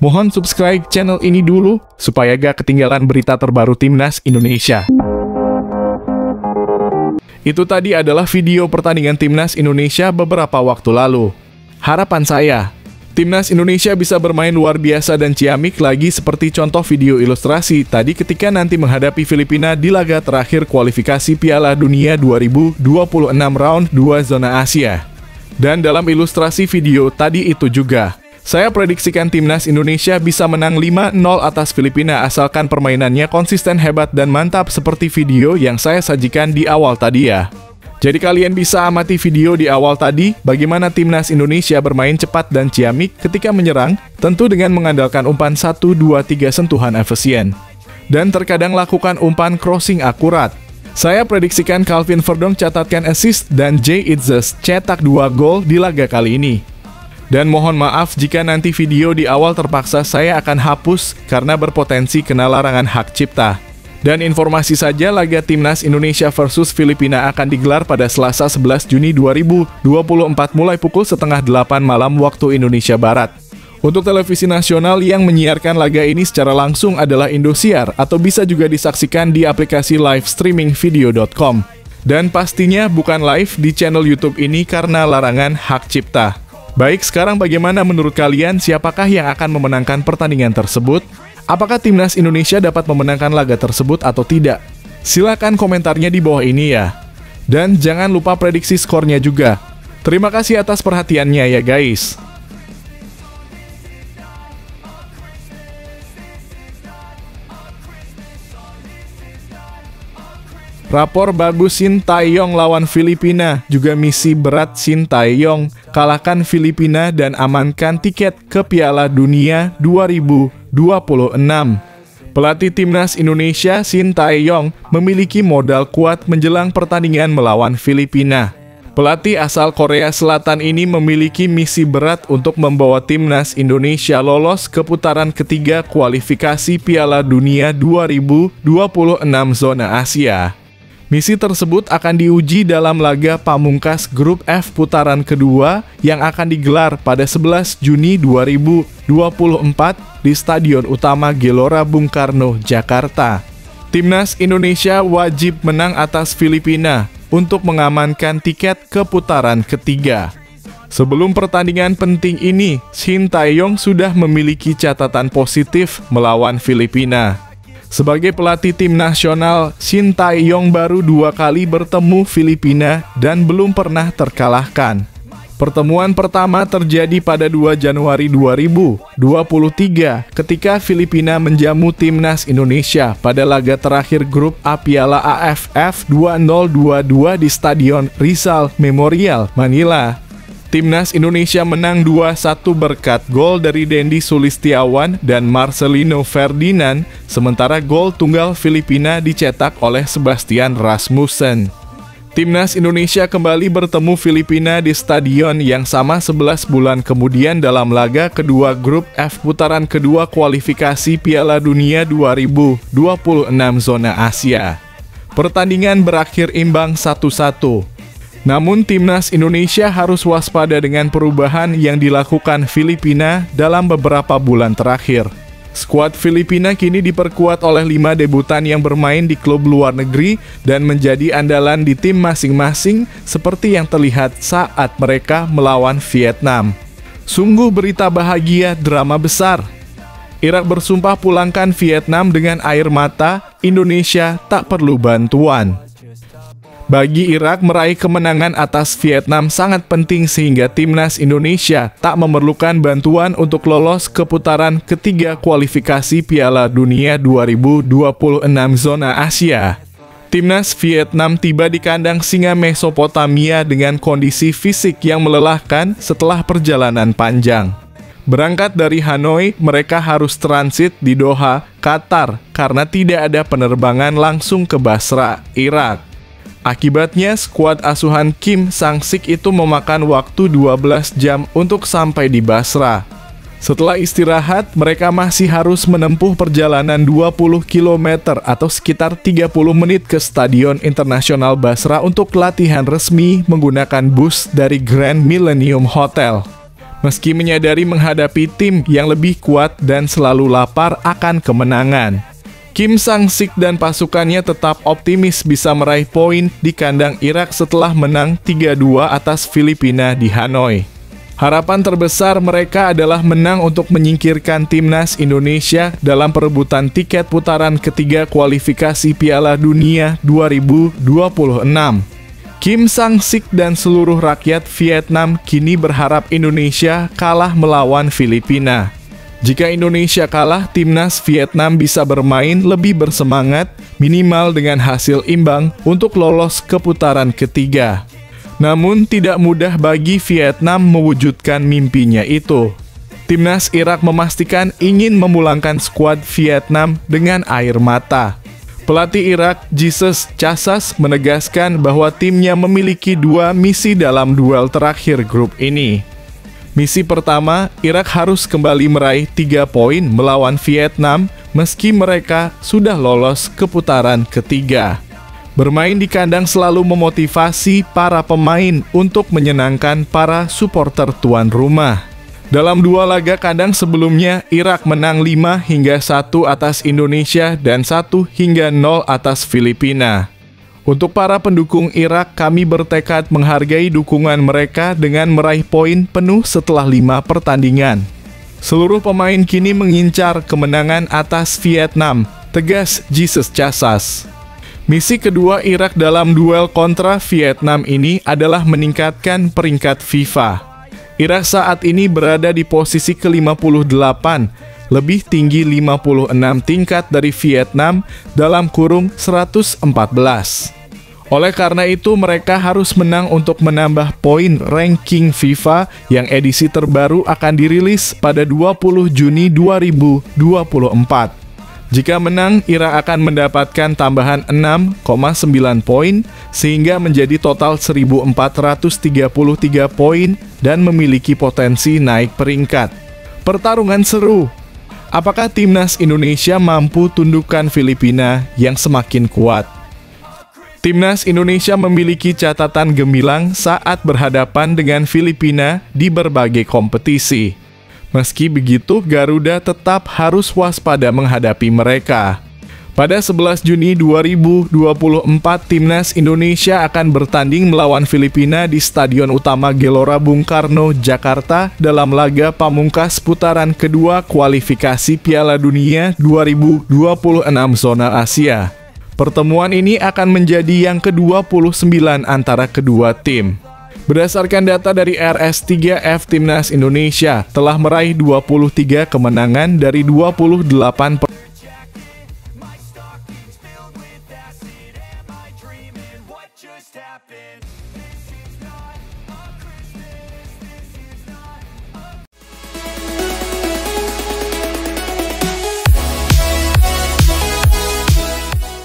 Mohon subscribe channel ini dulu, supaya gak ketinggalan berita terbaru Timnas Indonesia. Itu tadi adalah video pertandingan Timnas Indonesia beberapa waktu lalu. Harapan saya, Timnas Indonesia bisa bermain luar biasa dan ciamik lagi seperti contoh video ilustrasi tadi ketika nanti menghadapi Filipina di laga terakhir kualifikasi Piala Dunia 2026 round 2 zona Asia. Dan dalam ilustrasi video tadi itu juga, saya prediksikan Timnas Indonesia bisa menang 5-0 atas Filipina asalkan permainannya konsisten, hebat, dan mantap seperti video yang saya sajikan di awal tadi ya. Jadi kalian bisa amati video di awal tadi bagaimana Timnas Indonesia bermain cepat dan ciamik ketika menyerang, tentu dengan mengandalkan umpan 1-2-3 sentuhan efisien. Dan terkadang lakukan umpan crossing akurat. Saya prediksikan Calvin Verdong catatkan assist dan Jay Itzes cetak 2 gol di laga kali ini. Dan mohon maaf jika nanti video di awal terpaksa saya akan hapus karena berpotensi kena larangan hak cipta. Dan informasi saja, laga Timnas Indonesia versus Filipina akan digelar pada Selasa 11 Juni 2024 mulai pukul 7:30 malam waktu Indonesia Barat. Untuk televisi nasional yang menyiarkan laga ini secara langsung adalah Indosiar atau bisa juga disaksikan di aplikasi live streaming video.com. Dan pastinya bukan live di channel YouTube ini karena larangan hak cipta. Baik, sekarang bagaimana menurut kalian, siapakah yang akan memenangkan pertandingan tersebut? Apakah Timnas Indonesia dapat memenangkan laga tersebut atau tidak? Silakan komentarnya di bawah ini ya. Dan jangan lupa prediksi skornya juga. Terima kasih atas perhatiannya ya guys. Rapor bagus Sintayong lawan Filipina, juga misi berat Sintayong, kalahkan Filipina dan amankan tiket ke Piala Dunia 2026. Pelatih Timnas Indonesia Sintayong memiliki modal kuat menjelang pertandingan melawan Filipina. Pelatih asal Korea Selatan ini memiliki misi berat untuk membawa Timnas Indonesia lolos ke putaran ketiga kualifikasi Piala Dunia 2026 zona Asia. Misi tersebut akan diuji dalam laga pamungkas grup F putaran kedua yang akan digelar pada 11 Juni 2024 di Stadion Utama Gelora Bung Karno, Jakarta. Timnas Indonesia wajib menang atas Filipina untuk mengamankan tiket ke putaran ketiga. Sebelum pertandingan penting ini, Sintayong sudah memiliki catatan positif melawan Filipina. Sebagai pelatih tim nasional, Sintayong baru 2 kali bertemu Filipina dan belum pernah terkalahkan. Pertemuan pertama terjadi pada 2 Januari 2023 ketika Filipina menjamu Timnas Indonesia pada laga terakhir grup A Piala AFF 2022 di Stadion Rizal Memorial, Manila. Timnas Indonesia menang 2-1 berkat gol dari Dendi Sulistiawan dan Marcelino Ferdinand, sementara gol tunggal Filipina dicetak oleh Sebastian Rasmussen. Timnas Indonesia kembali bertemu Filipina di stadion yang sama 11 bulan kemudian dalam laga kedua grup F putaran kedua kualifikasi Piala Dunia 2026 zona Asia. Pertandingan berakhir imbang 1-1. Namun Timnas Indonesia harus waspada dengan perubahan yang dilakukan Filipina dalam beberapa bulan terakhir. Skuad Filipina kini diperkuat oleh 5 debutan yang bermain di klub luar negeri dan menjadi andalan di tim masing-masing seperti yang terlihat saat mereka melawan Vietnam. Sungguh berita bahagia, drama besar. Irak bersumpah pulangkan Vietnam dengan air mata, Indonesia tak perlu bantuan. Bagi Irak, meraih kemenangan atas Vietnam sangat penting sehingga Timnas Indonesia tak memerlukan bantuan untuk lolos ke putaran ketiga kualifikasi Piala Dunia 2026 zona Asia. Timnas Vietnam tiba di kandang singa Mesopotamia dengan kondisi fisik yang melelahkan setelah perjalanan panjang. Berangkat dari Hanoi, mereka harus transit di Doha, Qatar, karena tidak ada penerbangan langsung ke Basra, Irak. Akibatnya, skuad asuhan Kim Sang-sik itu memakan waktu 12 jam untuk sampai di Basra. Setelah istirahat, mereka masih harus menempuh perjalanan 20 km atau sekitar 30 menit ke Stadion Internasional Basra untuk latihan resmi menggunakan bus dari Grand Millennium Hotel. Meski menyadari menghadapi tim yang lebih kuat dan selalu lapar akan kemenangan, Kim Sang-sik dan pasukannya tetap optimis bisa meraih poin di kandang Irak setelah menang 3-2 atas Filipina di Hanoi. Harapan terbesar mereka adalah menang untuk menyingkirkan timnas Indonesia dalam perebutan tiket putaran ketiga kualifikasi Piala Dunia 2026. Kim Sang-sik dan seluruh rakyat Vietnam kini berharap Indonesia kalah melawan Filipina. Jika Indonesia kalah, timnas Vietnam bisa bermain lebih bersemangat, minimal dengan hasil imbang untuk lolos ke putaran ketiga. Namun tidak mudah bagi Vietnam mewujudkan mimpinya itu. Timnas Irak memastikan ingin memulangkan skuad Vietnam dengan air mata. Pelatih Irak, Jesus Casas, menegaskan bahwa timnya memiliki dua misi dalam duel terakhir grup ini. Misi pertama, Irak harus kembali meraih 3 poin melawan Vietnam meski mereka sudah lolos ke putaran ketiga. Bermain di kandang selalu memotivasi para pemain untuk menyenangkan para supporter tuan rumah. Dalam 2 laga kandang sebelumnya, Irak menang 5-1 atas Indonesia dan 1-0 atas Filipina. Untuk para pendukung Irak, kami bertekad menghargai dukungan mereka dengan meraih poin penuh setelah 5 pertandingan. Seluruh pemain kini mengincar kemenangan atas Vietnam, tegas Jesus Casas. Misi kedua Irak dalam duel kontra Vietnam ini adalah meningkatkan peringkat FIFA. Irak saat ini berada di posisi ke-58, lebih tinggi 56 tingkat dari Vietnam dalam kurung 114. Oleh karena itu, mereka harus menang untuk menambah poin ranking FIFA yang edisi terbaru akan dirilis pada 20 Juni 2024. Jika menang, Irak akan mendapatkan tambahan 6,9 poin, sehingga menjadi total 1.433 poin dan memiliki potensi naik peringkat. Pertarungan seru. Apakah timnas Indonesia mampu tundukkan Filipina yang semakin kuat? Timnas Indonesia memiliki catatan gemilang saat berhadapan dengan Filipina di berbagai kompetisi. Meski begitu, Garuda tetap harus waspada menghadapi mereka. Pada 11 Juni 2024, Timnas Indonesia akan bertanding melawan Filipina di Stadion Utama Gelora Bung Karno, Jakarta dalam laga pamungkas putaran kedua kualifikasi Piala Dunia 2026 Zona Asia. Pertemuan ini akan menjadi yang ke-29 antara kedua tim. Berdasarkan data dari RS3F, Timnas Indonesia telah meraih 23 kemenangan dari 28 My stocking's filled with acid. Am I dreaming? What just happened?